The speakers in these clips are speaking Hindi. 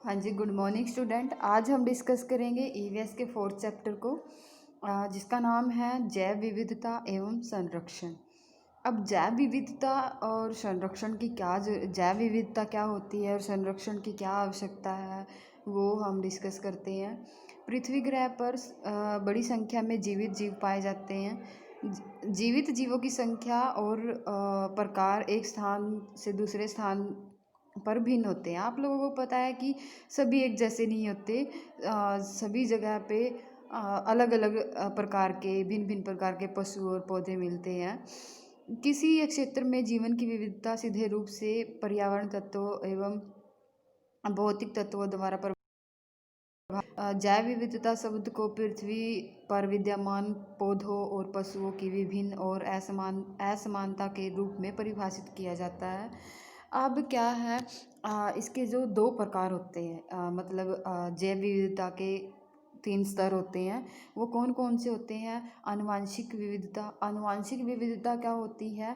हाँ जी, गुड मॉर्निंग स्टूडेंट। आज हम डिस्कस करेंगे ईवीएस के फोर्थ चैप्टर को, जिसका नाम है जैव विविधता एवं संरक्षण। अब जैव विविधता और संरक्षण की जैव विविधता क्या होती है और संरक्षण की क्या आवश्यकता है, वो हम डिस्कस करते हैं। पृथ्वी ग्रह पर बड़ी संख्या में जीवित जीव पाए जाते हैं। जीवित जीवों की संख्या और प्रकार एक स्थान से दूसरे स्थान पर भिन्न होते हैं। आप लोगों को पता है कि सभी एक जैसे नहीं होते। सभी जगह पे अलग अलग प्रकार के भिन्न भिन्न प्रकार के पशु और पौधे मिलते हैं। किसी एक क्षेत्र में जीवन की विविधता सीधे रूप से पर्यावरण तत्वों एवं भौतिक तत्वों द्वारा जैव विविधता शब्द को पृथ्वी पर विद्यमान पौधों और पशुओं की विभिन्न और असमानता के रूप में परिभाषित किया जाता है। अब क्या है, इसके जो दो प्रकार होते हैं, जैव विविधता के तीन स्तर होते हैं। वो कौन कौन से होते हैं? आनुवांशिक विविधता। आनुवांशिक विविधता क्या होती है?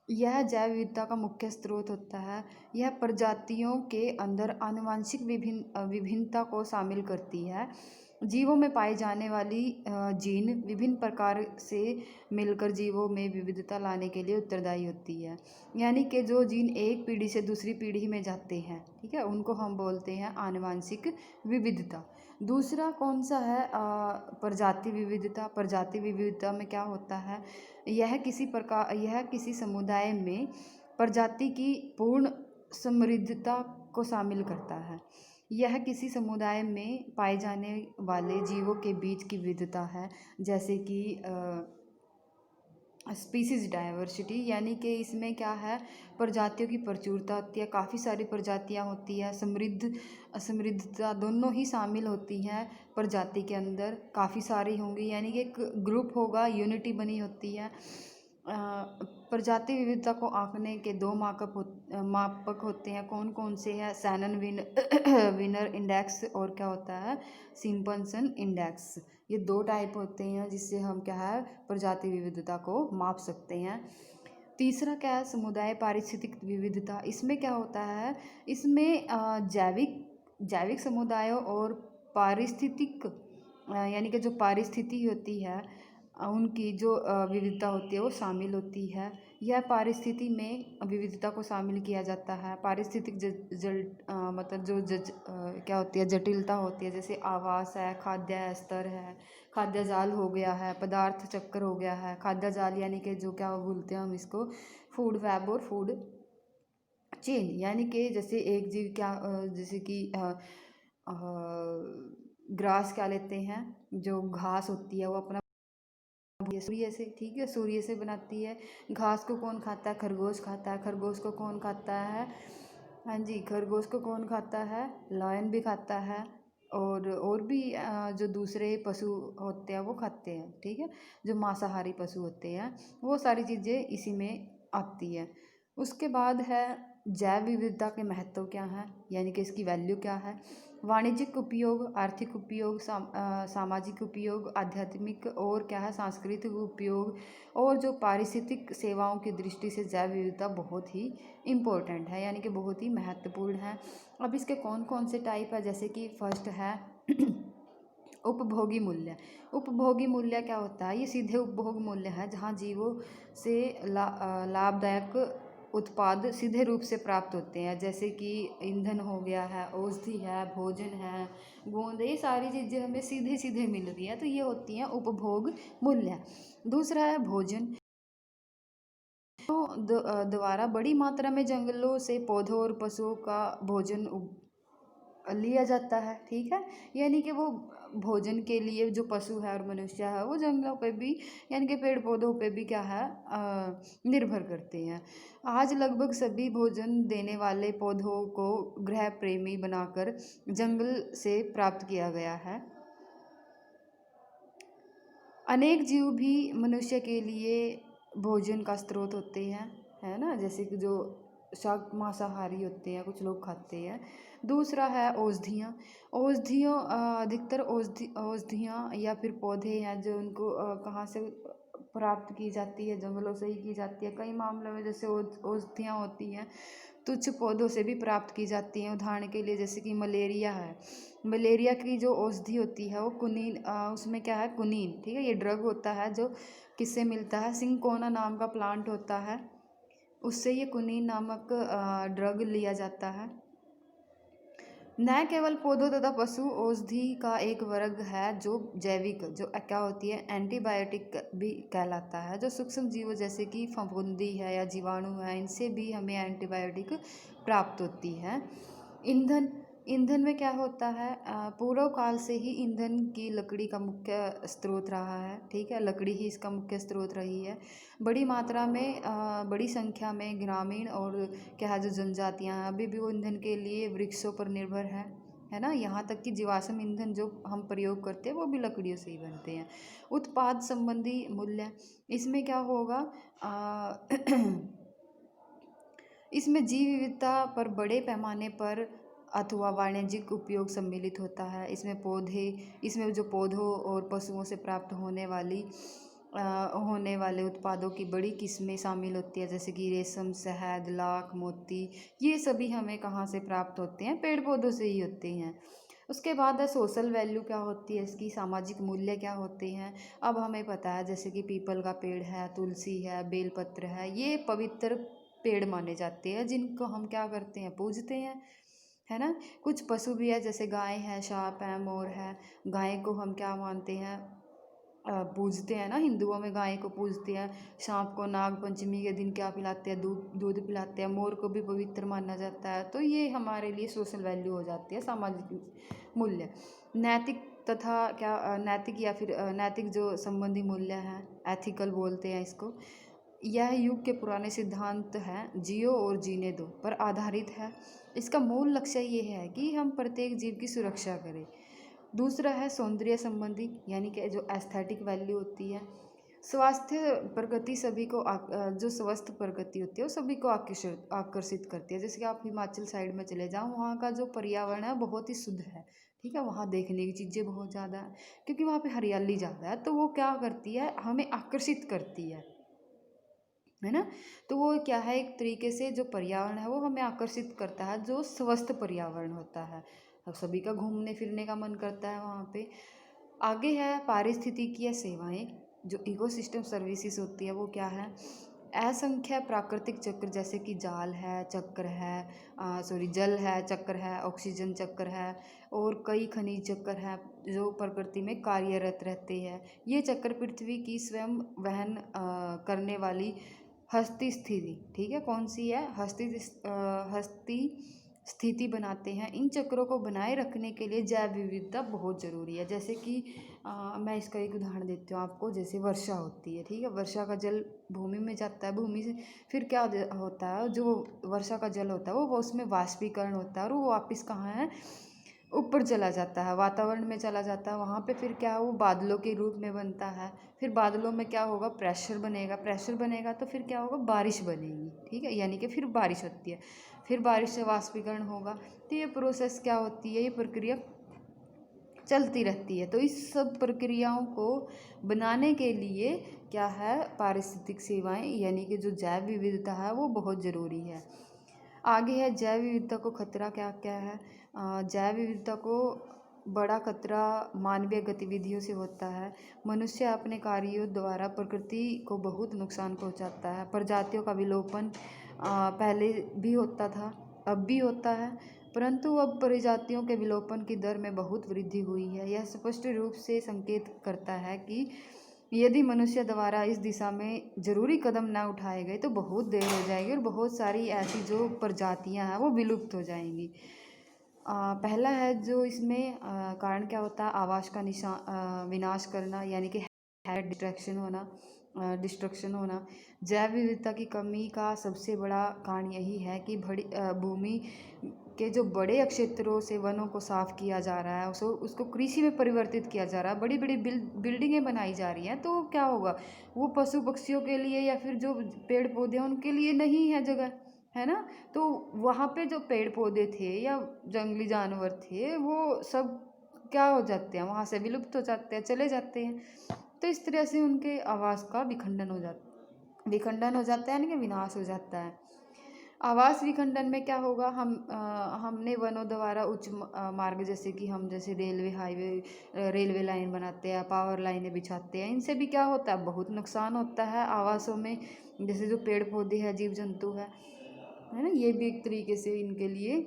यह जैव विविधता का मुख्य स्रोत होता है। यह प्रजातियों के अंदर आनुवांशिक विभिन्नता को शामिल करती है। जीवों में पाई जाने वाली जीन विभिन्न प्रकार से मिलकर जीवों में विविधता लाने के लिए उत्तरदायी होती है। यानी कि जो जीन एक पीढ़ी से दूसरी पीढ़ी में जाते हैं, ठीक है, उनको हम बोलते हैं आनुवांशिक विविधता। दूसरा कौन सा है? प्रजाति विविधता। प्रजाति विविधता में क्या होता है? यह किसी समुदाय में प्रजाति की पूर्ण समृद्धता को शामिल करता है। यह किसी समुदाय में पाए जाने वाले जीवों के बीच की विविधता है, जैसे कि स्पीसीज डाइवर्सिटी। यानी कि इसमें क्या है, प्रजातियों की प्रचुरता होती है, काफ़ी सारी प्रजातियां होती है। समृद्धता दोनों ही शामिल होती हैं प्रजाति के अंदर, काफ़ी सारी होंगी, यानी कि एक ग्रुप होगा, यूनिटी बनी होती है। प्रजाति विविधता को आंकने के दो मापक होते हैं। कौन कौन से हैं? शैनन विनर इंडेक्स और क्या होता है, सिम्पसन इंडेक्स। ये दो टाइप होते हैं जिससे हम क्या है, प्रजाति विविधता को माप सकते हैं। तीसरा क्या है? समुदाय पारिस्थितिक विविधता। इसमें क्या होता है, इसमें जैविक समुदायों और पारिस्थितिक यानी कि जो पारिस्थिति होती है, उनकी जो विविधता होती है वो शामिल होती है। यह पारिस्थिति में विविधता को शामिल किया जाता है। पारिस्थितिक क्या होती है, जटिलता होती है, जैसे आवास है, खाद्य स्तर है, खाद्य जाल हो गया है, पदार्थ चक्र हो गया है। खाद्य जाल यानी कि जो क्या बोलते हैं हम इसको, फूड वेब और फूड चेन। यानी कि जैसे एक जीव जैसे कि ग्रास क्या लेते हैं, जो घास होती है वो अपना सूर्य से, ठीक है, सूर्य से बनाती है। घास को कौन खाता है? खरगोश खाता है। खरगोश को कौन खाता है? हाँ जी, खरगोश को कौन खाता है? लायन भी खाता है, और भी जो दूसरे पशु होते हैं वो खाते हैं, ठीक है, जो मांसाहारी पशु होते हैं, वो सारी चीज़ें इसी में आती है। उसके बाद है जैव विविधता के महत्व क्या है, यानी कि इसकी वैल्यू क्या है। वाणिज्यिक उपयोग, आर्थिक उपयोग, सामाजिक उपयोग, आध्यात्मिक और क्या है, सांस्कृतिक उपयोग, और जो पारिस्थितिक सेवाओं की दृष्टि से जैव विविधता बहुत ही इम्पोर्टेंट है, यानी कि बहुत ही महत्वपूर्ण है। अब इसके कौन कौन से टाइप है, जैसे कि फर्स्ट है उपभोगी मूल्य। उपभोगी मूल्य क्या होता है? ये सीधे उपभोग मूल्य है, जहाँ जीवों से लाभदायक उत्पाद सीधे रूप से प्राप्त होते हैं, जैसे कि ईंधन हो गया है, औषधि है, भोजन है, गोंद, ये सारी चीज़ें हमें सीधे सीधे मिल रही है, तो ये होती हैं उपभोग मूल्य। दूसरा है भोजन। तो द्वारा बड़ी मात्रा में जंगलों से पौधों और पशुओं का भोजन लिया जाता है, ठीक है, यानी कि वो भोजन के लिए जो पशु है और मनुष्य है वो जंगलों पे भी, यानी कि पेड़ पौधों पे भी क्या है, निर्भर करते हैं। आज लगभग सभी भोजन देने वाले पौधों को गृह प्रेमी बनाकर जंगल से प्राप्त किया गया है। अनेक जीव भी मनुष्य के लिए भोजन का स्रोत होते हैं, है ना, जैसे कि जो मांसाहारी होते हैं, कुछ लोग खाते हैं। दूसरा है औषधियाँ। अधिकतर औषधियाँ या फिर पौधे हैं जो उनको कहाँ से प्राप्त की जाती है, जंगलों से ही की जाती है। कई मामलों में जैसे औषधियाँ होती हैं तुच्छ पौधों से भी प्राप्त की जाती हैं। उदाहरण के लिए जैसे कि मलेरिया है, मलेरिया की जो औषधि होती है वो कुनीन, उसमें क्या है, कुनीन, ठीक है, ये ड्रग होता है जो किससे मिलता है, सिंकोना नाम का प्लांट होता है, उससे ये कुनीन नामक ड्रग लिया जाता है। न केवल पौधों तथा पशु औषधि का एक वर्ग है जो जैविक, जो क्या होती है, एंटीबायोटिक भी कहलाता है, जो सूक्ष्म जीवों जैसे कि फफूंदी है या जीवाणु है, इनसे भी हमें एंटीबायोटिक प्राप्त होती है। ईंधन, ईंधन में क्या होता है, पूर्व काल से ही ईंधन की लकड़ी का मुख्य स्रोत रहा है, ठीक है, लकड़ी ही इसका मुख्य स्रोत रही है। बड़ी मात्रा में, बड़ी संख्या में ग्रामीण और क्या है जो जनजातियाँ हैं अभी भी वो ईंधन के लिए वृक्षों पर निर्भर है ना। यहाँ तक कि जीवाश्म ईंधन जो हम प्रयोग करते हैं वो भी लकड़ियों से ही बनते हैं। उत्पाद संबंधी मूल्य, इसमें क्या होगा, इसमें जीव विविधता पर बड़े पैमाने पर अथवा वाणिज्यिक उपयोग सम्मिलित होता है। इसमें जो पौधों और पशुओं से प्राप्त होने वाले उत्पादों की बड़ी किस्में शामिल होती है, जैसे कि रेशम, शहद, लाख, मोती, ये सभी हमें कहाँ से प्राप्त होते हैं, पेड़ पौधों से ही होते हैं। उसके बाद है सोशल वैल्यू, क्या होती है इसकी, सामाजिक मूल्य क्या होते हैं। अब हमें पता है जैसे कि पीपल का पेड़ है, तुलसी है, बेलपत्र है, ये पवित्र पेड़ माने जाते हैं जिनको हम क्या करते हैं, पूजते हैं, है ना। कुछ पशु भी है जैसे गाय है, सांप है, मोर है। गाय को हम क्या मानते हैं, पूजते हैं ना, हिंदुओं में गाय को पूजते हैं। सांप को नाग पंचमी के दिन क्या पिलाते हैं, दूध दूध पिलाते हैं। मोर को भी पवित्र माना जाता है। तो ये हमारे लिए सोशल वैल्यू हो जाती है, सामाजिक मूल्य। नैतिक तथा क्या, नैतिक या फिर नैतिक जो संबंधी मूल्य हैं, एथिकल बोलते हैं इसको, यह युग के पुराने सिद्धांत हैं, जियो और जीने दो पर आधारित है। इसका मूल लक्ष्य ये है कि हम प्रत्येक जीव की सुरक्षा करें। दूसरा है सौंदर्य संबंधी, यानी कि जो एस्थेटिक वैल्यू होती है। स्वास्थ्य प्रगति सभी को जो स्वस्थ प्रगति होती है वो सभी को आकर्षित करती है। जैसे कि आप हिमाचल साइड में चले जाओ, वहाँ का जो पर्यावरण है बहुत ही शुद्ध है, ठीक है, वहाँ देखने की चीज़ें बहुत ज़्यादा है क्योंकि वहाँ पे हरियाली ज़्यादा है, तो वो क्या करती है, हमें आकर्षित करती है ना। तो वो क्या है, एक तरीके से जो पर्यावरण है वो हमें आकर्षित करता है, जो स्वस्थ पर्यावरण होता है। अब सभी का घूमने फिरने का मन करता है वहाँ पे। आगे है पारिस्थितिकीय सेवाएं, जो इकोसिस्टम सर्विसेज होती है वो क्या है, असंख्य प्राकृतिक चक्र जैसे कि जाल है, चक्र है, जल है, चक्र है, ऑक्सीजन चक्र है और कई खनिज चक्र है जो प्रकृति में कार्यरत रहते हैं। ये चक्र पृथ्वी की स्वयं वहन करने वाली हस्ती स्थिति, ठीक है, कौन सी है, हस्ती स्थिति बनाते हैं। इन चक्रों को बनाए रखने के लिए जैव विविधता बहुत ज़रूरी है। जैसे कि मैं इसका एक उदाहरण देती हूँ आपको, जैसे वर्षा होती है, ठीक है, वर्षा का जल भूमि में जाता है, भूमि से फिर क्या होता है, जो वर्षा का जल होता है वो उसमें वाष्पीकरण होता है और वो वापस कहाँ है, ऊपर चला जाता है, वातावरण में चला जाता है। वहाँ पे फिर क्या, वो बादलों के रूप में बनता है। फिर बादलों में क्या होगा, प्रेशर बनेगा, प्रेशर बनेगा तो फिर क्या होगा, बारिश बनेगी, ठीक है, यानी कि फिर बारिश होती है, फिर बारिश से वाष्पीकरण होगा। तो ये प्रोसेस क्या होती है, ये प्रक्रिया चलती रहती है। तो इस सब प्रक्रियाओं को बनाने के लिए क्या है, पारिस्थितिक सेवाएं यानी कि जो जैव विविधता है वो बहुत ज़रूरी है। आगे है जैव विविधता को खतरा क्या क्या है। जैव विविधता को बड़ा खतरा मानवीय गतिविधियों से होता है। मनुष्य अपने कार्यों द्वारा प्रकृति को बहुत नुकसान पहुंचाता है। प्रजातियों का विलोपन पहले भी होता था, अब भी होता है, परंतु अब प्रजातियों के विलोपन की दर में बहुत वृद्धि हुई है। यह स्पष्ट रूप से संकेत करता है कि यदि मनुष्य द्वारा इस दिशा में ज़रूरी कदम न उठाए गए तो बहुत देर हो जाएगी और बहुत सारी ऐसी जो प्रजातियां हैं वो विलुप्त हो जाएंगी। पहला है जो इसमें कारण क्या होता है, आवास का विनाश करना, यानी कि डिस्ट्रक्शन होना। जैव विविधता की कमी का सबसे बड़ा कारण यही है कि बड़ी भूमि के जो बड़े क्षेत्रों से वनों को साफ किया जा रहा है, उसको कृषि में परिवर्तित किया जा रहा है, बड़ी बड़ी बिल्डिंगें बनाई जा रही हैं। तो क्या होगा, वो पशु पक्षियों के लिए या फिर जो पेड़ पौधे हैं उनके लिए नहीं है जगह, है ना। तो वहाँ पे जो पेड़ पौधे थे या जंगली जानवर थे वो सब क्या हो जाते हैं, वहाँ से विलुप्त हो जाते हैं, चले जाते हैं। तो इस तरह से उनके आवास का विखंडन हो जाता है, यानी कि विनाश हो जाता है। आवास विखंडन में क्या होगा, हमने वनों द्वारा उच्च मार्ग, जैसे कि हम जैसे रेलवे लाइन बनाते हैं, पावर लाइनें बिछाते हैं, इनसे भी क्या होता है, बहुत नुकसान होता है आवासों में। जैसे जो पेड़ पौधे हैं, जीव जंतु है ना, ये भी एक तरीके से इनके लिए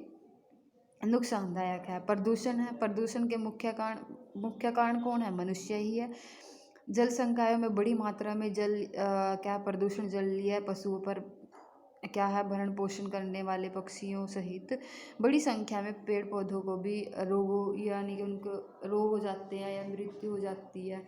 नुकसानदायक है। प्रदूषण है, प्रदूषण के मुख्य कारण कौन है, मनुष्य ही है। जल संकायों में बड़ी मात्रा में क्या प्रदूषण जलीय पशुओं पर क्या है, भरण पोषण करने वाले पक्षियों सहित बड़ी संख्या में पेड़ पौधों को भी रोगों, यानी कि उनको रोग हो जाते हैं या मृत्यु हो जाती है।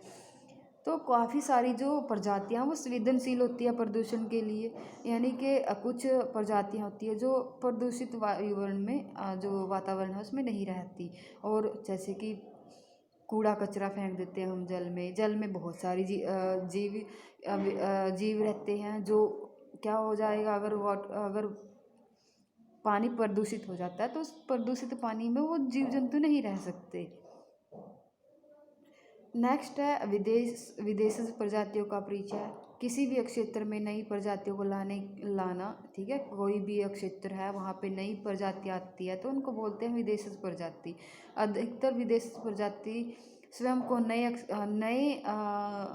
तो काफ़ी सारी जो प्रजातियाँ वो संवेदनशील होती है प्रदूषण के लिए, यानी कि कुछ प्रजातियाँ होती है जो प्रदूषित वातावरण में जो वातावरण है उसमें नहीं रहती। और जैसे कि कूड़ा कचरा फेंक देते हैं हम जल में बहुत सारी जीव रहते हैं, जो क्या हो जाएगा, अगर पानी प्रदूषित हो जाता है तो उस प्रदूषित पानी में वो जीव जंतु नहीं रह सकते। नेक्स्ट है विदेशी प्रजातियों का परिचय। किसी भी क्षेत्र में नई प्रजातियों को लाना, ठीक है, कोई भी क्षेत्र है वहाँ पे नई प्रजाति आती है तो उनको बोलते हैं विदेशी प्रजाति। अधिकतर विदेशी प्रजाति स्वयं को नए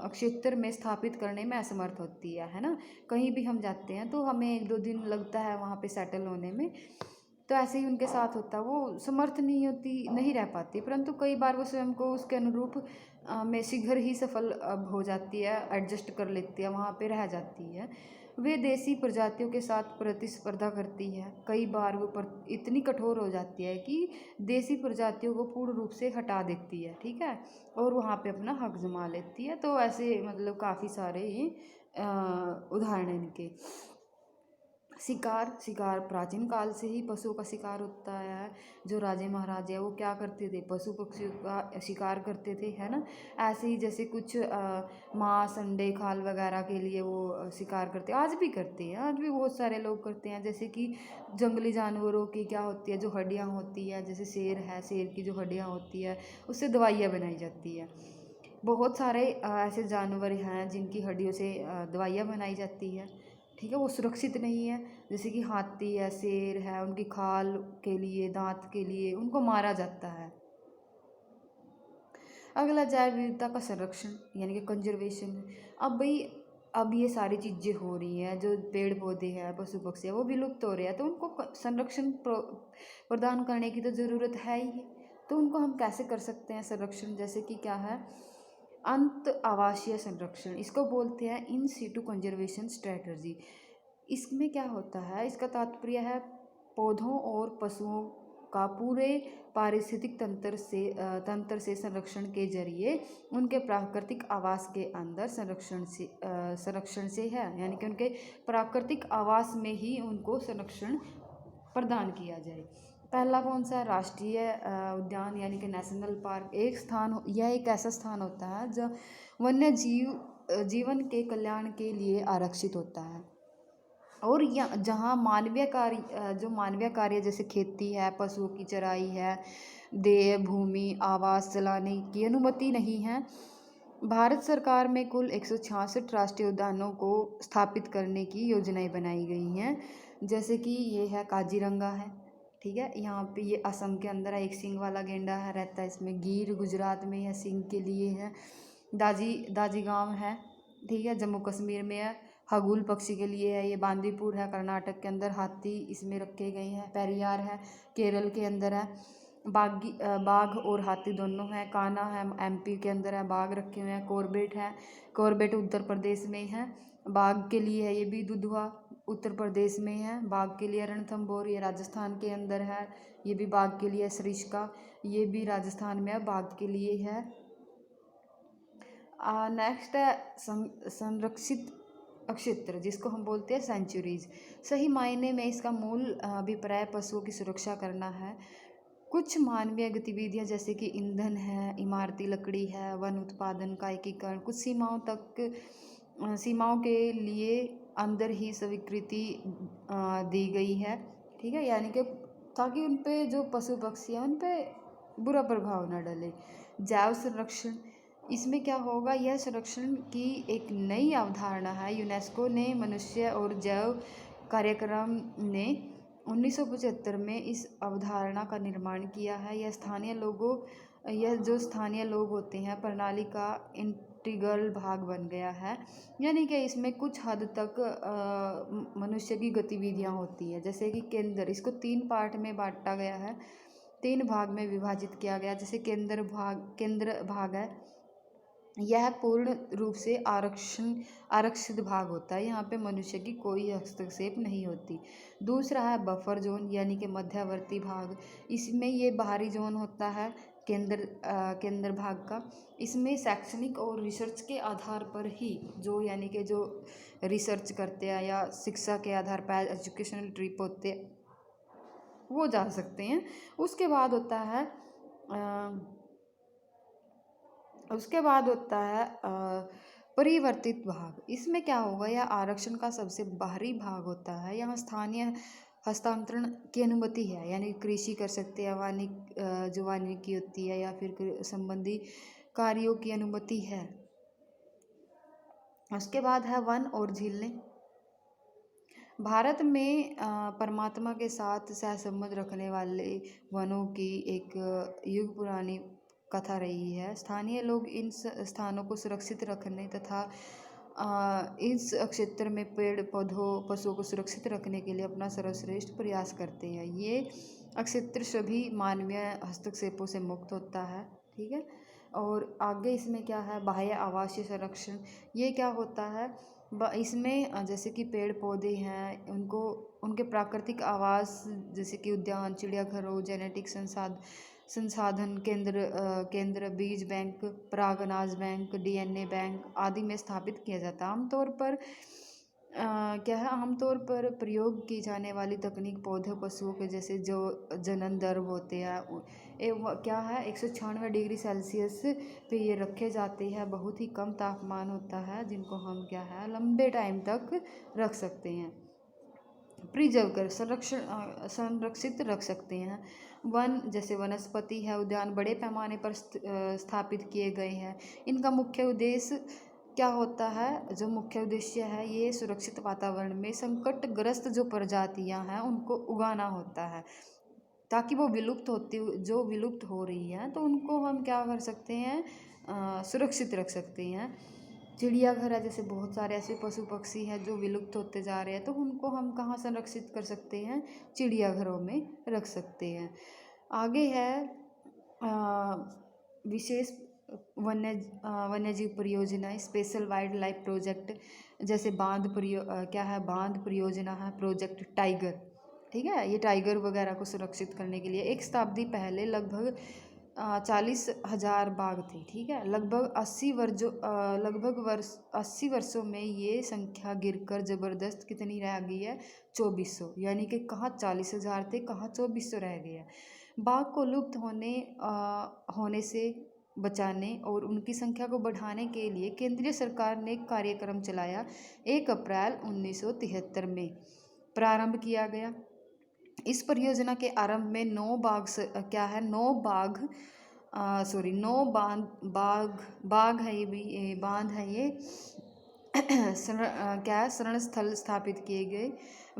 क्षेत्र में स्थापित करने में असमर्थ होती है ना। कहीं भी हम जाते हैं तो हमें 1-2 दिन लगता है वहाँ पे सेटल होने में, तो ऐसे ही उनके साथ होता है, वो समर्थ नहीं रह पाती, परंतु कई बार वो स्वयं को उसके अनुरूप में शीघ्र ही सफल हो जाती है, एडजस्ट कर लेती है, वहाँ पे रह जाती है। वे देसी प्रजातियों के साथ प्रतिस्पर्धा करती है, कई बार वो इतनी कठोर हो जाती है कि देसी प्रजातियों को पूर्ण रूप से हटा देती है, ठीक है, और वहाँ पे अपना हक जमा लेती है। तो ऐसे मतलब काफ़ी सारे ये उदाहरण हैं इनके। शिकार प्राचीन काल से ही पशुओं का शिकार होता है। जो राजे महाराजे वो क्या करते थे, पशु पक्षियों का शिकार करते थे, है ना। ऐसे ही जैसे कुछ मांस अंडे खाल वगैरह के लिए वो शिकार करते हैं, आज भी करते हैं, आज भी बहुत सारे लोग करते हैं। जैसे कि जंगली जानवरों की क्या होती है, जो हड्डियाँ होती है, जैसे शेर है, शेर की जो हड्डियाँ होती है उससे दवाइयाँ बनाई जाती है। बहुत सारे ऐसे जानवर हैं जिनकी हड्डियों से दवाइयाँ बनाई जाती है, ठीक है, वो सुरक्षित नहीं है। जैसे कि हाथी है, शेर है, उनकी खाल के लिए, दांत के लिए उनको मारा जाता है। अगला जैव विविधता का संरक्षण यानी कि कंजर्वेशन। अब ये सारी चीज़ें हो रही हैं, जो पेड़ पौधे हैं, पशु पक्षी है, वो विलुप्त हो रहे हैं, तो उनको संरक्षण प्रदान करने की तो ज़रूरत है ही है। तो उनको हम कैसे कर सकते हैं संरक्षण, जैसे कि क्या है, अंत आवासीय संरक्षण, इसको बोलते हैं इन सीटू कंजर्वेशन स्ट्रेटजी। इसमें क्या होता है, इसका तात्पर्य है पौधों और पशुओं का पूरे पारिस्थितिक तंत्र से संरक्षण के जरिए उनके प्राकृतिक आवास के अंदर संरक्षण से है, यानी कि उनके प्राकृतिक आवास में ही उनको संरक्षण प्रदान किया जाए। पहला कौन सा, राष्ट्रीय उद्यान यानी कि नेशनल पार्क। यह एक ऐसा स्थान होता है जो वन्य जीवन के कल्याण के लिए आरक्षित होता है, और जहाँ मानवीय कार्य जैसे खेती है, पशुओं की चराई है, देय भूमि आवास चलाने की अनुमति नहीं है। भारत सरकार में कुल 166 राष्ट्रीय उद्यानों को स्थापित करने की योजनाएं बनाई गई हैं। जैसे कि ये है काजीरंगा है, ठीक है, यहाँ पे ये असम के अंदर है, एक सींग वाला गेंडा है रहता है इसमें। गिर गुजरात में है, सींग के लिए है। दाजी गांव है, ठीक है, जम्मू कश्मीर में है। हगुल पक्षी के लिए है। ये बांदीपुर है कर्नाटक के अंदर, हाथी इसमें रखे गए हैं। पेरियार है केरल के अंदर है। बाघ और हाथी दोनों हैं। कान्हा है एमपी के अंदर है, बाघ रखे हुए हैं। कॉर्बेट है, कॉर्बेट उत्तर प्रदेश में है, बाघ के लिए है। ये भी दुधवा उत्तर प्रदेश में है, बाघ के लिए। रणथंभौर ये राजस्थान के अंदर है, ये भी बाघ के लिए। सरिस्का ये भी राजस्थान में है, बाघ के लिए है। नेक्स्ट है संरक्षित क्षेत्र, जिसको हम बोलते हैं सेंचुरीज। सही मायने में इसका मूल अभिप्राय पशुओं की सुरक्षा करना है। कुछ मानवीय गतिविधियां जैसे कि ईंधन है, इमारती लकड़ी है, वन उत्पादन का एकीकरण कुछ सीमाओं के लिए अंदर ही स्वीकृति दी गई है, ठीक है, यानी कि ताकि उन पे जो पशु पक्षी हैं उन पे बुरा प्रभाव न डले। जैव संरक्षण, इसमें क्या होगा, यह संरक्षण की एक नई अवधारणा है। यूनेस्को ने मनुष्य और जैव कार्यक्रम ने 1975 में इस अवधारणा का निर्माण किया है। यह जो स्थानीय लोग होते हैं प्रणाली का इंटीग्रल भाग बन गया है, यानी कि इसमें कुछ हद तक मनुष्य की गतिविधियां होती है। जैसे कि केंद्र, इसको 3 पार्ट में बांटा गया है, 3 भाग में विभाजित किया गया। जैसे केंद्र भाग है, यह पूर्ण रूप से आरक्षित भाग होता है, यहाँ पे मनुष्य की कोई हस्तक्षेप नहीं होती। दूसरा है बफर जोन, यानी कि मध्यवर्ती भाग। इसमें ये बाहरी जोन होता है केंद्र भाग का। इसमें शैक्षणिक और रिसर्च के आधार पर ही यानी कि जो रिसर्च करते हैं या शिक्षा के आधार पर एजुकेशनल ट्रिप होते हैं वो जा सकते हैं। उसके बाद होता है परिवर्तित भाग। इसमें क्या होगा, यह आरक्षण का सबसे बाहरी भाग होता है। यहाँ स्थानीय हस्तांतरण की अनुमति है, यानी कृषि कर सकते हैं, वानिकी होती है या फिर संबंधी कार्यों की अनुमति है। उसके बाद है वन और झीलें। भारत में परमात्मा के साथ सहसंबंध रखने वाले वनों की एक युग पुरानी कथा रही है। स्थानीय लोग इन स्थानों को सुरक्षित रखने तथा इस क्षेत्र में पेड़ पौधों पशुओं को सुरक्षित रखने के लिए अपना सर्वश्रेष्ठ प्रयास करते हैं। ये क्षेत्र सभी मानवीय हस्तक्षेपों से मुक्त होता है, ठीक है। और आगे इसमें क्या है, बाह्य आवासीय संरक्षण। ये क्या होता है, इसमें जैसे कि पेड़ पौधे हैं उनके प्राकृतिक आवास, जैसे कि उद्यान, चिड़ियाघर और जेनेटिक संसाधन केंद्र, बीज बैंक, पराग अनाज बैंक, डीएनए बैंक आदि में स्थापित किया जाता है। आमतौर पर प्रयोग की जाने वाली तकनीक पौधों पशुओं के जैसे जो जनन दर होते हैं क्या है 196 डिग्री सेल्सियस पे ये रखे जाते हैं। बहुत ही कम तापमान होता है जिनको हम लंबे टाइम तक रख सकते हैं, प्रिजर्व कर संरक्षित रख सकते हैं। वन जैसे वनस्पति है, उद्यान बड़े पैमाने पर स्थापित किए गए हैं। इनका मुख्य उद्देश्य क्या होता है, जो मुख्य उद्देश्य है ये सुरक्षित वातावरण में संकटग्रस्त जो प्रजातियां हैं उनको उगाना होता है, ताकि वो विलुप्त हो रही हैं तो उनको हम क्या कर सकते हैं, सुरक्षित रख सकते हैं। चिड़ियाघर है, जैसे बहुत सारे ऐसे पशु पक्षी हैं जो विलुप्त होते जा रहे हैं तो उनको हम कहाँ संरक्षित कर सकते हैं, चिड़ियाघरों में रख सकते हैं। आगे है विशेष वन्यजीव परियोजनाएं, स्पेशल वाइल्ड लाइफ प्रोजेक्ट। जैसे बांध परियोजना है, प्रोजेक्ट टाइगर, ठीक है। ये टाइगर वगैरह को सुरक्षित करने के लिए 1 शताब्दी पहले लगभग 40,000 बाघ थे, ठीक है। लगभग 80 वर्षों में ये संख्या गिरकर ज़बरदस्त कितनी रह गई है, 2400। यानी कि कहाँ 40,000 थे, कहाँ 2400 रह गए हैं। बाघ को लुप्त होने से बचाने और उनकी संख्या को बढ़ाने के लिए केंद्रीय सरकार ने कार्यक्रम चलाया। 1 अप्रैल 1973 में प्रारंभ किया गया। इस परियोजना के आरंभ में 9 बाघ है, ये बांध है, ये शरण स्थल स्थापित किए गए।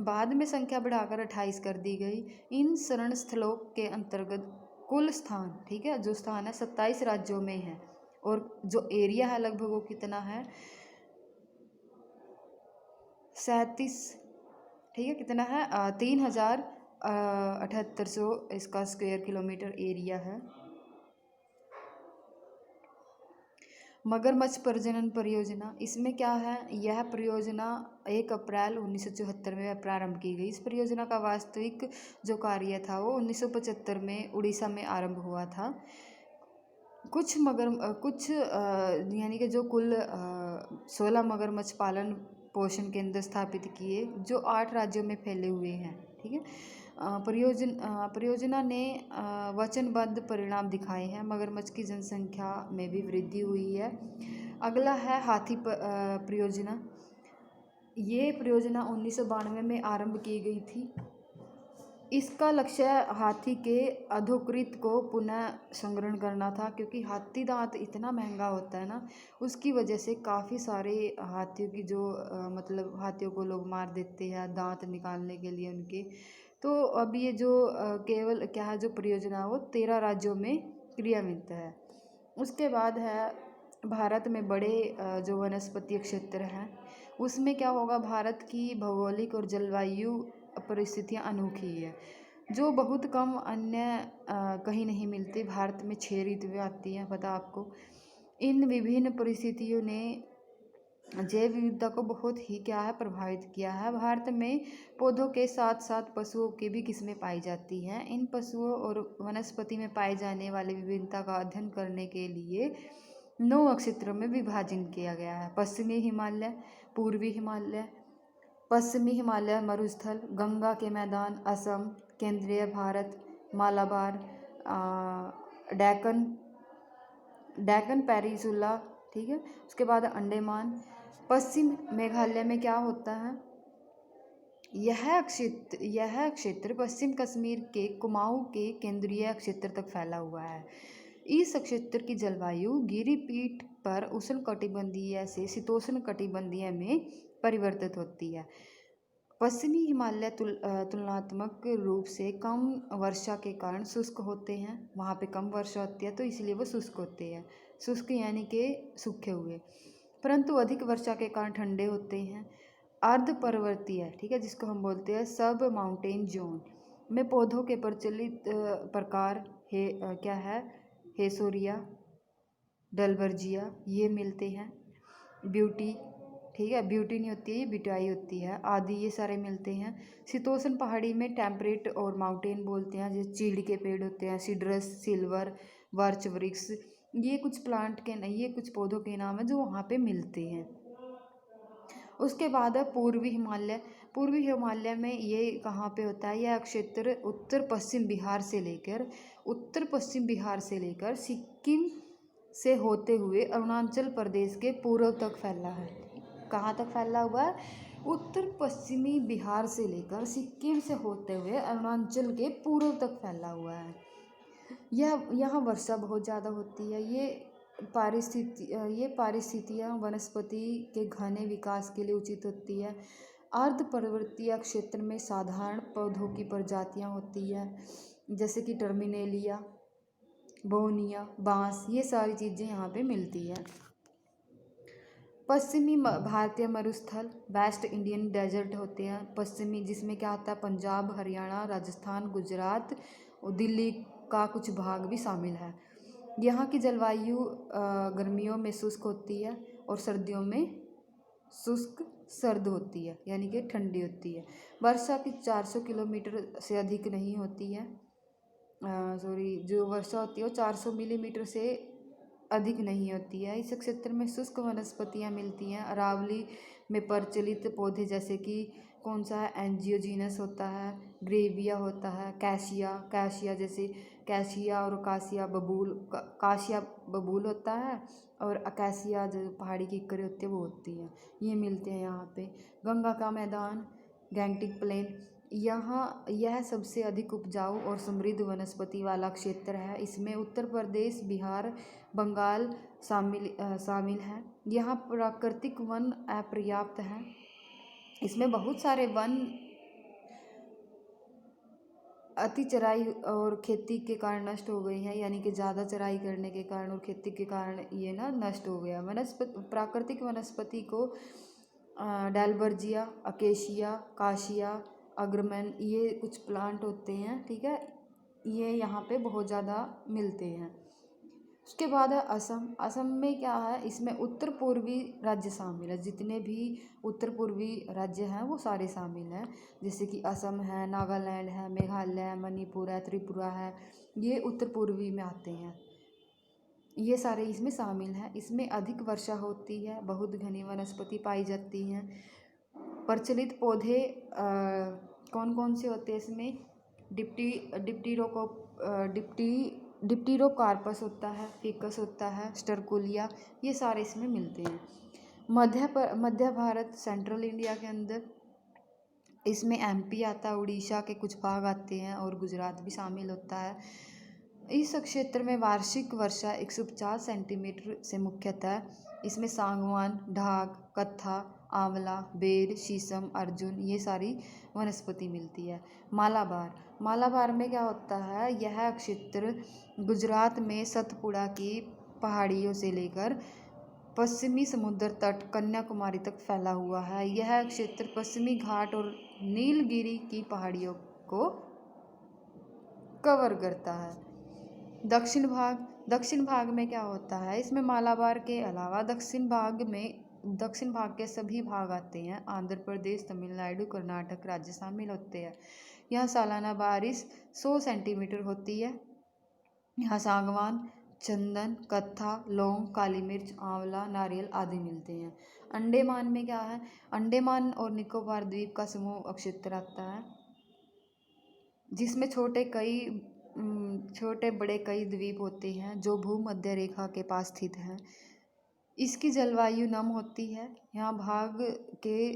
बाद में संख्या बढ़ाकर 28 कर दी गई। इन शरण स्थलों के अंतर्गत कुल स्थान, ठीक है, जो स्थान है 27 राज्यों में है और जो एरिया है लगभग वो कितना है 37, ठीक है, कितना है 3,7800 इसका स्क्वायर किलोमीटर एरिया है। मगरमच्छ प्रजनन परियोजना, इसमें क्या है, यह परियोजना 1 अप्रैल 1974 में प्रारंभ की गई। इस परियोजना का वास्तविक जो कार्य था वो 1975 में उड़ीसा में आरंभ हुआ था। कुछ यानी कि जो कुल 16 मगरमच्छ पालन पोषण केंद्र स्थापित किए जो 8 राज्यों में फैले हुए हैं, ठीक है। परियोजना ने वचनबद्ध परिणाम दिखाए हैं। मगरमच्छ की जनसंख्या में भी वृद्धि हुई है। अगला है हाथी परियोजना। ये परियोजना 1992 में आरंभ की गई थी। इसका लक्ष्य हाथी के अधोकृत को पुनः संग्रहण करना था, क्योंकि हाथी दांत इतना महंगा होता है ना, उसकी वजह से काफ़ी सारे हाथियों की जो मतलब हाथियों को लोग मार देते हैं दांत निकालने के लिए उनके। तो अब ये जो केवल क्या है, जो परियोजना है वो 13 राज्यों में क्रियान्वित है। उसके बाद है भारत में बड़े जो वनस्पतीय क्षेत्र हैं उसमें क्या होगा, भारत की भौगोलिक और जलवायु परिस्थितियाँ अनोखी है, जो बहुत कम अन्य कहीं नहीं मिलती। भारत में 6 ऋतुएं आती हैं, पता आपको। इन विभिन्न परिस्थितियों ने जैव विविधता को बहुत ही क्या है, प्रभावित किया है। भारत में पौधों के साथ साथ पशुओं की भी किस्में पाई जाती हैं। इन पशुओं और वनस्पति में पाई जाने वाली विभिन्नता का अध्ययन करने के लिए 9 क्षेत्रों में विभाजन किया गया है। पश्चिमी हिमालय, पूर्वी हिमालय, पश्चिमी हिमालय मरुस्थल, गंगा के मैदान, असम, केंद्रीय भारत, मालाबार, डेक्कन डेक्कन पेनिनसुला, ठीक है। उसके बाद अंडमान। पश्चिम मेघालय में क्या होता है, यह क्षेत्र पश्चिम कश्मीर के कुमाऊं के केंद्रीय क्षेत्र तक फैला हुआ है। इस क्षेत्र की जलवायु गिरिपीठ पर उष्णकटिबंधीय से शीतोष्ण कटिबंधीय में परिवर्तित होती है। पश्चिमी हिमालय तुलनात्मक रूप से कम वर्षा के कारण शुष्क होते हैं। वहाँ पे कम वर्षा होती है तो इसलिए वो शुष्क होते हैं। शुष्क यानी कि सूखे हुए, परंतु अधिक वर्षा के कारण ठंडे होते हैं। अर्ध पर्वतीय, ठीक है, जिसको हम बोलते हैं सब माउंटेन जोन में पौधों के प्रचलित प्रकार क्या है, हेसोरिया, डलबर्जिया ये मिलते हैं। ब्यूटी, ठीक है, ब्यूटी नहीं होती है, ये बिटाई होती है, आदि ये सारे मिलते हैं। शीतोष्ण पहाड़ी में टेम्परेट और माउंटेन बोलते हैं, जैसे चीड़ के पेड़ होते हैं, सिड्रस, सिल्वर, वर्च वृक्ष, ये कुछ प्लांट के नहीं, ये कुछ पौधों के नाम है जो वहाँ पे मिलते हैं। उसके बाद है पूर्वी हिमालय। पूर्वी हिमालय में ये कहाँ पे होता है, यह क्षेत्र उत्तर पश्चिम बिहार से लेकर सिक्किम से होते हुए अरुणाचल प्रदेश के पूर्व तक फैला है। कहाँ तक फैला हुआ है, उत्तर पश्चिमी बिहार से लेकर सिक्किम से होते हुए अरुणाचल के पूर्व तक फैला हुआ है। यहाँ वर्षा बहुत ज़्यादा होती है। ये पारिस्थितियाँ वनस्पति के घने विकास के लिए उचित होती है। अर्ध पर्वतीय क्षेत्र में साधारण पौधों की प्रजातियाँ होती है, जैसे कि टर्मिनेलिया, बोनिया, बांस, ये सारी चीज़ें यहाँ पे मिलती है। पश्चिमी भारतीय मरुस्थल, वेस्ट इंडियन डेजर्ट होते हैं पश्चिमी, जिसमें क्या आता है, पंजाब, हरियाणा, राजस्थान, गुजरात और दिल्ली का कुछ भाग भी शामिल है। यहाँ की जलवायु गर्मियों में शुष्क होती है और सर्दियों में शुष्क सर्द होती है, यानी कि ठंडी होती है। वर्षा की 400 किलोमीटर से अधिक नहीं होती है। जो वर्षा होती है वो 400 मिलीमीटर से अधिक नहीं होती है। इस क्षेत्र में शुष्क वनस्पतियाँ मिलती हैं। अरावली में प्रचलित पौधे जैसे कि कौन सा है, एंजियोजीनस होता है, ग्रेविया होता है, कैशिया जैसे कैशिया और काशिया बबूल होता है, और अकासिया जो पहाड़ी की इक्करे होती है वो होती है, ये मिलते हैं यहाँ पे। गंगा का मैदान, गैंगटिक प्लेन, यह सबसे अधिक उपजाऊ और समृद्ध वनस्पति वाला क्षेत्र है। इसमें उत्तर प्रदेश, बिहार, बंगाल शामिल है। यहाँ प्राकृतिक वन अपर्याप्त हैं। इसमें बहुत सारे वन अति चराई और खेती के कारण नष्ट हो गई हैं, यानी कि ज़्यादा चराई करने के कारण और खेती के कारण ये ना नष्ट हो गया। प्राकृतिक वनस्पति को डालबर्जिया, अकेशिया, काशिया, अग्रमैन, ये कुछ प्लांट होते हैं, ठीक है, ये यहाँ पे बहुत ज़्यादा मिलते हैं। उसके बाद है असम में क्या है, इसमें उत्तर पूर्वी राज्य शामिल है। जितने भी उत्तर पूर्वी राज्य हैं वो सारे शामिल हैं, जैसे कि असम है, नागालैंड है, मेघालय है, मणिपुर है, त्रिपुरा है, ये उत्तर पूर्वी में आते हैं। ये सारे इसमें शामिल हैं। इसमें अधिक वर्षा होती है, बहुत घनी वनस्पति पाई जाती हैं। प्रचलित पौधे कौन कौन से होते हैं इसमें, डिप्टीरोकार्पस होता है, फिकस होता है, स्टरकुलिया, ये सारे इसमें मिलते हैं। मध्य भारत, सेंट्रल इंडिया के अंदर इसमें एमपी आता है, उड़ीसा के कुछ भाग आते हैं और गुजरात भी शामिल होता है। इस क्षेत्र में वार्षिक वर्षा 150 सेंटीमीटर से मुख्यतः इसमें सागवान, ढाक, कत्था, आंवला, बेर, शीशम, अर्जुन ये सारी वनस्पति मिलती है। मालाबार में क्या होता है, यह क्षेत्र गुजरात में सतपुड़ा की पहाड़ियों से लेकर पश्चिमी समुद्र तट कन्याकुमारी तक फैला हुआ है। यह क्षेत्र पश्चिमी घाट और नीलगिरी की पहाड़ियों को कवर करता है। दक्षिण भाग में क्या होता है, इसमें मालाबार के अलावा दक्षिण भाग के सभी भाग आते हैं। आंध्र प्रदेश, तमिलनाडु, कर्नाटक राज्य शामिल होते हैं। यहाँ सालाना बारिश 100 सेंटीमीटर होती है। यहाँ सागवान, चंदन, कत्था, लौंग, काली मिर्च, आंवला, नारियल आदि मिलते हैं। अंडमान में क्या है, अंडमान और निकोबार द्वीप का समूह क्षेत्र आता है, जिसमें छोटे बड़े कई द्वीप होते हैं जो भूमध्य रेखा के पास स्थित हैं। इसकी जलवायु नम होती है। यहाँ भाग के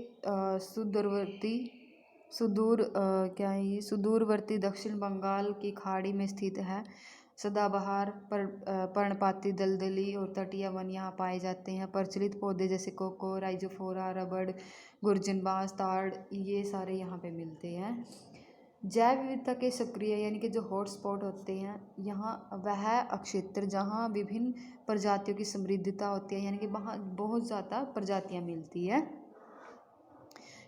सुदूरवर्ती दक्षिण बंगाल की खाड़ी में स्थित है। सदाबहार, पर्णपाती, दलदली और तटीय वन यहाँ पाए जाते हैं। प्रचलित पौधे जैसे कोको, राइजोफोरा, रबड़, गुर्जन बांस, ताड़ ये सारे यहाँ पे मिलते हैं। जैव विविधता के सक्रिय यानी कि जो हॉटस्पॉट होते हैं, यहाँ वह क्षेत्र जहाँ विभिन्न प्रजातियों की समृद्धता होती है, यानी कि वहाँ बहुत ज़्यादा प्रजातियाँ मिलती है।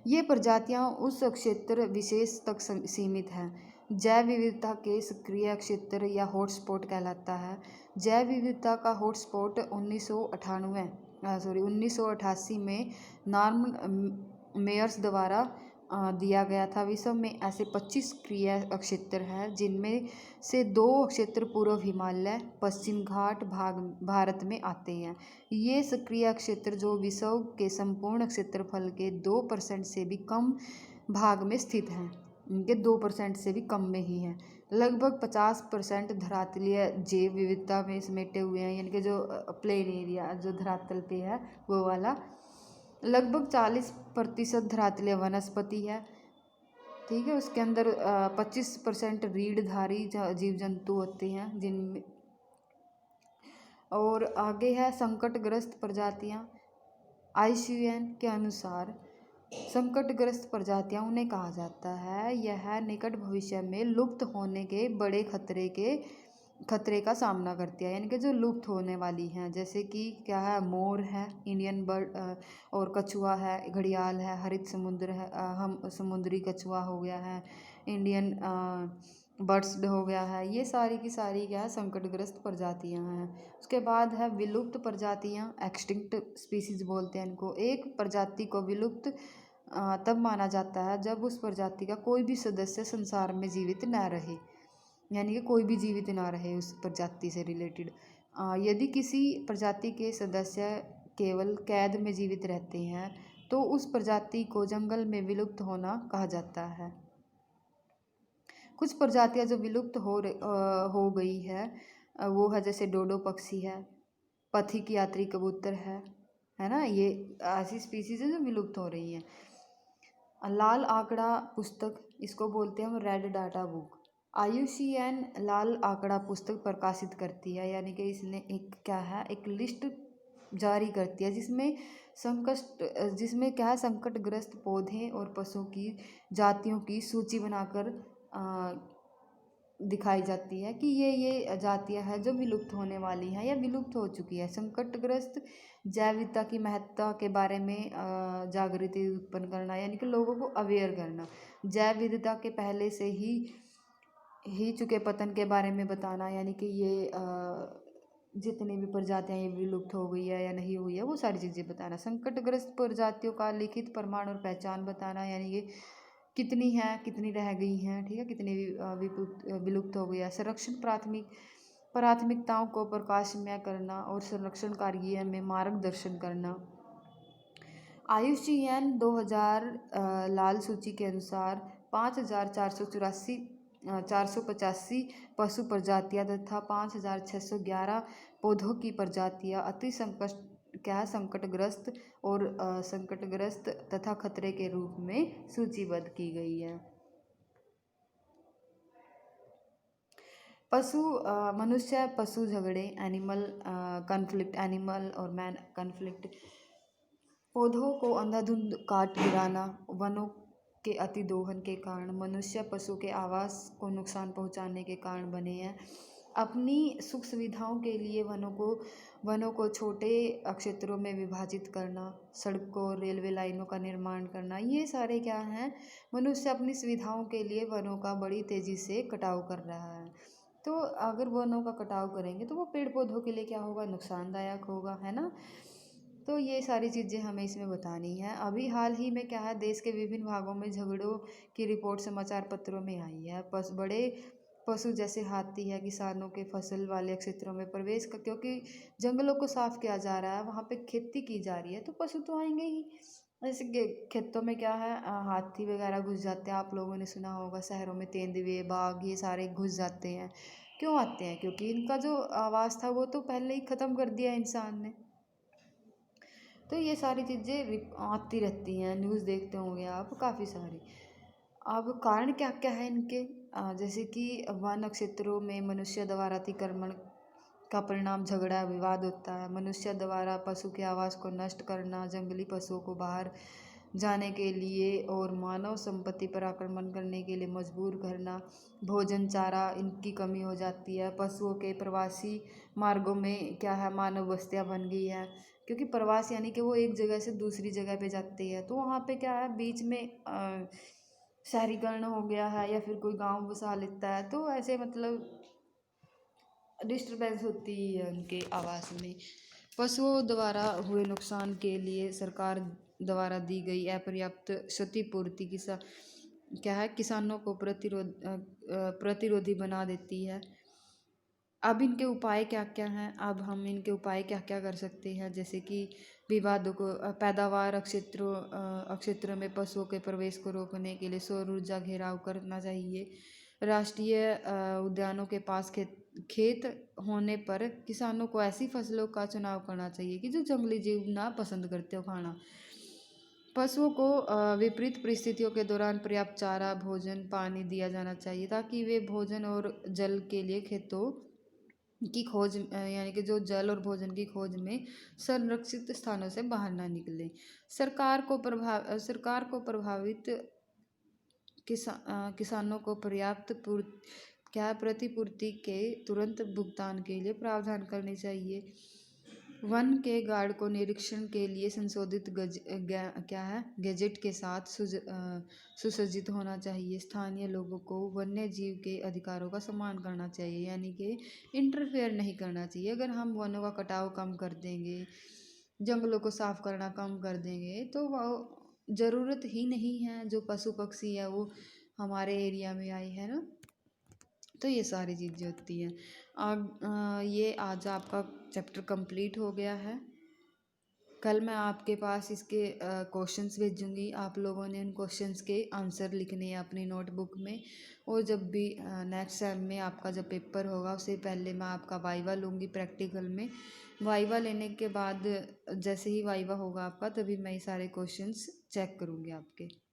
ये प्रजातियाँ उस क्षेत्र विशेष तक सीमित हैं। जैव विविधता के सक्रिय क्षेत्र या हॉटस्पॉट कहलाता है। जैव विविधता का हॉटस्पॉट 1988 में नॉर्मन मेयर्स द्वारा दिया गया था। विश्व में ऐसे 25 सक्रिय क्षेत्र हैं, जिनमें से 2 क्षेत्र पूर्व हिमालय, पश्चिम घाट भारत में आते हैं। ये सक्रिय क्षेत्र जो विश्व के संपूर्ण क्षेत्रफल के 2% से भी कम भाग में स्थित हैं, इनके 2% से भी कम में ही हैं। लगभग 50% धरातलीय जैव विविधता में समेटे हुए हैं, यानी कि जो प्लेन एरिया जो धरातल पे है वो वाला। लगभग 40% धरातलीय वनस्पति है, ठीक है। उसके अंदर 25% रीढ़धारी जीव जंतु होते हैं जिनमें, और आगे है संकटग्रस्त प्रजातियां। IUCN के अनुसार संकटग्रस्त प्रजातियां उन्हें कहा जाता है यह निकट भविष्य में लुप्त होने के बड़े खतरे का सामना करती है, यानी कि जो लुप्त होने वाली हैं, जैसे कि क्या है, मोर है, इंडियन बर्ड और कछुआ है, घड़ियाल है, हरित समुद्र है, हम समुद्री कछुआ हो गया है, इंडियन बर्ड्स हो गया है। ये सारी की सारी क्या है, संकटग्रस्त प्रजातियां हैं। उसके बाद है विलुप्त प्रजातियां, एक्सटिंक्ट स्पीसीज बोलते हैं इनको। एक प्रजाति को विलुप्त तब माना जाता है जब उस प्रजाति का कोई भी सदस्य संसार में जीवित न रहे, यानी कि कोई भी जीवित ना रहे उस प्रजाति से रिलेटेड। यदि किसी प्रजाति के सदस्य केवल कैद में जीवित रहते हैं तो उस प्रजाति को जंगल में विलुप्त होना कहा जाता है। कुछ प्रजातियां जो विलुप्त हो गई है वो है जैसे डोडो पक्षी है, पथिक यात्री कबूतर है ना, ये ऐसी स्पीसीज है जो विलुप्त हो रही हैं। लाल आंकड़ा पुस्तक, इसको बोलते हैं हम रेड डाटा बुक। IUCN लाल आंकड़ा पुस्तक प्रकाशित करती है, यानी कि इसने एक लिस्ट जारी करती है जिसमें क्या है, संकटग्रस्त पौधे और पशुओं की जातियों की सूची बनाकर दिखाई जाती है कि ये जातियां हैं जो विलुप्त होने वाली हैं या विलुप्त हो चुकी है। संकटग्रस्त जैव विविधता की महत्ता के बारे में जागृति उत्पन्न करना, यानी कि लोगों को अवेयर करना। जैव विविधता के पहले से ही चुके पतन के बारे में बताना, यानी कि ये जितनी भी प्रजातियां ये विलुप्त हो गई है या नहीं हुई है वो सारी चीज़ें बताना। संकटग्रस्त प्रजातियों का लिखित प्रमाण और पहचान बताना, यानी कि कितनी हैं, कितनी रह गई हैं, ठीक है, कितनी विलुप्त हो गई है। संरक्षण प्राथमिकताओं को प्रकाशमय करना और संरक्षण कार्य में मार्गदर्शन करना। IUCN 2000 लाल सूची के अनुसार 5485 पशु प्रजातियां तथा 5611 पौधों की प्रजातियां अति क्या है संकटग्रस्त और संकटग्रस्त तथा खतरे के रूप में सूचीबद्ध की गई है। पशु मनुष्य पशु झगड़े एनिमल कॉन्फ्लिक्ट, एनिमल और मैन कॉन्फ्लिक्ट, पौधों को अंधाधुंध काट गिराना, वनों के अतिदोहन के कारण मनुष्य पशु के आवास को नुकसान पहुंचाने के कारण बने हैं। अपनी सुख सुविधाओं के लिए वनों को छोटे क्षेत्रों में विभाजित करना, सड़कों रेलवे लाइनों का निर्माण करना, ये सारे क्या हैं, मनुष्य अपनी सुविधाओं के लिए वनों का बड़ी तेज़ी से कटाव कर रहा है। तो अगर वनों का कटाव करेंगे तो वो पेड़ पौधों के लिए क्या होगा, नुकसानदायक होगा, है ना। तो ये सारी चीज़ें हमें इसमें बतानी है। अभी हाल ही में क्या है, देश के विभिन्न भागों में झगड़ों की रिपोर्ट समाचार पत्रों में आई है। बड़े पशु जैसे हाथी है किसानों के फसल वाले क्षेत्रों में प्रवेश कर, क्योंकि जंगलों को साफ किया जा रहा है, वहाँ पे खेती की जा रही है, तो पशु तो आएंगे ही। जैसे खेतों में क्या है, हाथी वगैरह घुस जाते हैं। आप लोगों ने सुना होगा शहरों में तेंदुए बाघ ये सारे घुस जाते हैं। क्यों आते हैं, क्योंकि इनका जो आवास था वो तो पहले ही ख़त्म कर दिया इंसान ने। तो ये सारी चीज़ें आती रहती हैं, न्यूज़ देखते होंगे आप काफ़ी सारी। अब कारण क्या क्या है इनके, जैसे कि वन क्षेत्रों में मनुष्य द्वारा अतिक्रमण का परिणाम झगड़ा विवाद होता है। मनुष्य द्वारा पशु के आवास को नष्ट करना, जंगली पशुओं को बाहर जाने के लिए और मानव संपत्ति पर आक्रमण करने के लिए मजबूर करना, भोजन चारा इनकी कमी हो जाती है। पशुओं के प्रवासी मार्गों में क्या है, मानव बस्तियाँ बन गई है, क्योंकि प्रवास यानी कि वो एक जगह से दूसरी जगह पे जाते हैं, तो वहाँ पे क्या है, बीच में शहरीकरण हो गया है या फिर कोई गांव बसा लेता है, तो ऐसे मतलब डिस्टरबेंस होती है उनके आवास में। पशुओं द्वारा हुए नुकसान के लिए सरकार द्वारा दी गई अपर्याप्त क्षतिपूर्ति क्या है, किसानों को प्रतिरोधी बना देती है। अब इनके उपाय क्या क्या हैं, अब हम इनके उपाय क्या क्या कर सकते हैं, जैसे कि विवादों को पैदावार क्षेत्रों में पशुओं के प्रवेश को रोकने के लिए सौर ऊर्जा घेराव करना चाहिए। राष्ट्रीय उद्यानों के पास खेत होने पर किसानों को ऐसी फसलों का चुनाव करना चाहिए कि जो जंगली जीव ना पसंद करते हो खाना। पशुओं को विपरीत परिस्थितियों के दौरान पर्याप्त चारा भोजन पानी दिया जाना चाहिए, ताकि वे भोजन और जल के लिए खेतों की खोज यानी कि जो जल और भोजन की खोज में संरक्षित स्थानों से बाहर ना निकले। सरकार को प्रभावित किसानों को पर्याप्त प्रतिपूर्ति के तुरंत भुगतान के लिए प्रावधान करने चाहिए। वन के गार्ड को निरीक्षण के लिए संशोधित गैजेट के साथ सुसज्जित होना चाहिए। स्थानीय लोगों को वन्य जीव के अधिकारों का सम्मान करना चाहिए, यानी कि इंटरफेयर नहीं करना चाहिए। अगर हम वनों का कटाव कम कर देंगे, जंगलों को साफ करना कम कर देंगे, तो वह ज़रूरत ही नहीं है जो पशु पक्षी है वो हमारे एरिया में आए, है ना। तो ये सारी चीज़ें होती हैं। ये आज आपका चैप्टर कंप्लीट हो गया है। कल मैं आपके पास इसके क्वेश्चंस भेजूँगी, आप लोगों ने उन क्वेश्चंस के आंसर लिखने हैं अपनी नोटबुक में। और जब भी नेक्स्ट टाइम में आपका जब पेपर होगा उससे पहले मैं आपका वाइवा लूँगी प्रैक्टिकल में। वाइवा लेने के बाद जैसे ही वाइवा होगा आपका, तभी मैं ये सारे क्वेश्चंस चेक करूँगी आपके।